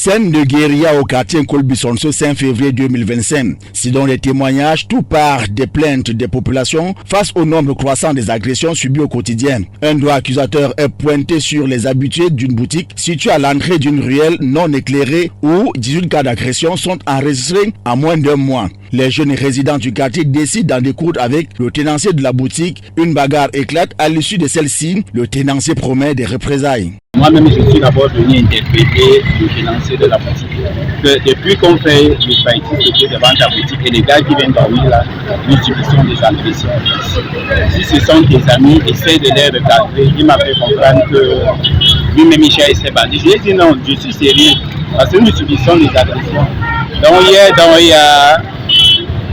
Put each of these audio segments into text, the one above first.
Scène de guérilla au quartier Colbison ce 5 février 2025. Si dans les témoignages, tout part des plaintes des populations face au nombre croissant des agressions subies au quotidien. Un doigt accusateur est pointé sur les habitués d'une boutique située à l'entrée d'une ruelle non éclairée où 18 cas d'agression sont enregistrés en moins d'un mois. Les jeunes résidents du quartier décident d'en découdre avec le tenancier de la boutique. Une bagarre éclate. À l'issue de celle-ci, le tenancier promet des représailles. Moi-même, je suis d'abord venu interpréter le tenancier de la boutique. Que depuis qu'on fait le fighting qui est devant ta boutique et les gars qui viennent dormir là, nous subissons des agressions. Si ce sont tes amis, essaie de les recadrer. Il m'a fait comprendre que lui-même Michel s'est bandit. Je lui ai dit non, je suis sérieux parce que nous subissons des agressions. Donc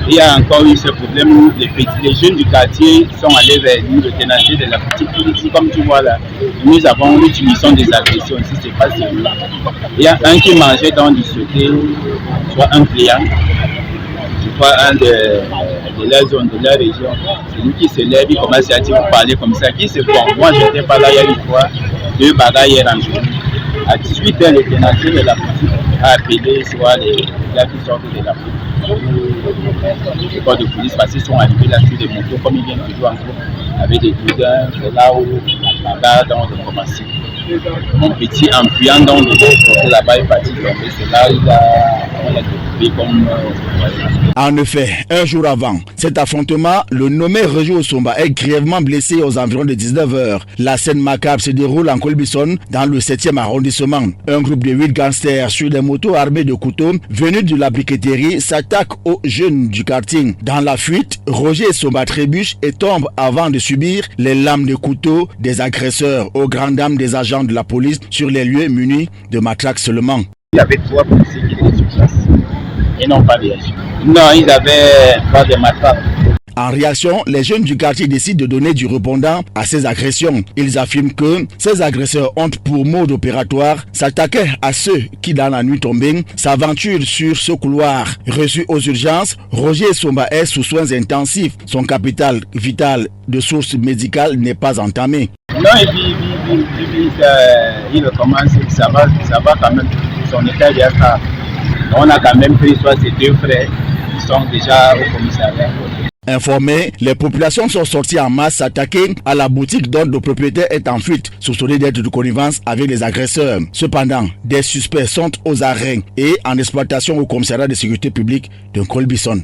il y a encore eu ce problème où les jeunes du quartier sont allés vers nous, le tenancier de la boutique. Comme tu vois là, nous subissons des agressions ici, c'est pas sérieux. Il y a un qui mangeait dans du sauté, soit un client, soit un de leur zone, de leur région. C'est lui qui se lève, il commence à dire, vous parlez comme ça, qui se prend. Moi, je n'étais pas là il y a une fois, 2 bagarres hier en journée. À 18h, le tenancier de la boutique a appelé soit les gars qui sortent de la boutique. Les corps de police parce qu'ils sont arrivés là sur des motos comme ils viennent toujours en groupe avec des boudins. C'est là où la bagarre donc de commencer. Mon petit en fuyant dans le dos, là-bas il est parti tomber. C'est là où on a découpé comme En effet, un jour avant cet affrontement, le nommé Roger Osomba est grièvement blessé aux environs de 19h. La scène macabre se déroule en Colbison, dans le 7e arrondissement. Un groupe de 8 gangsters sur des motos armés de couteaux venus de la briqueterie s'attaque aux jeunes du quartier. Dans la fuite, Roger Osomba trébuche et tombe avant de subir les lames de couteau des agresseurs aux grandes dames des agents de la police sur les lieux munis de matraques seulement. Il y avait 3 policiers qui étaient sur place. Ils n'ont pas réagi. Non, ils avaient pas de matraques. En réaction, les jeunes du quartier décident de donner du répondant à ces agressions. Ils affirment que ces agresseurs ont pour mode opératoire s'attaquer à ceux qui, dans la nuit tombée, s'aventurent sur ce couloir. Reçu aux urgences, Roger Osomba est sous soins intensifs. Son capital vital de source médicale n'est pas entamé. Non, et puis il recommence, ça va quand même. Son état est ça. On a quand même pris soit ses 2 frères qui sont déjà au commissariat. Informés, les populations sont sorties en masse s'attaquer à la boutique dont le propriétaire est en fuite, soupçonné d'être de connivence avec les agresseurs. Cependant, des suspects sont aux arrêts et en exploitation au commissariat de sécurité publique de Colbison.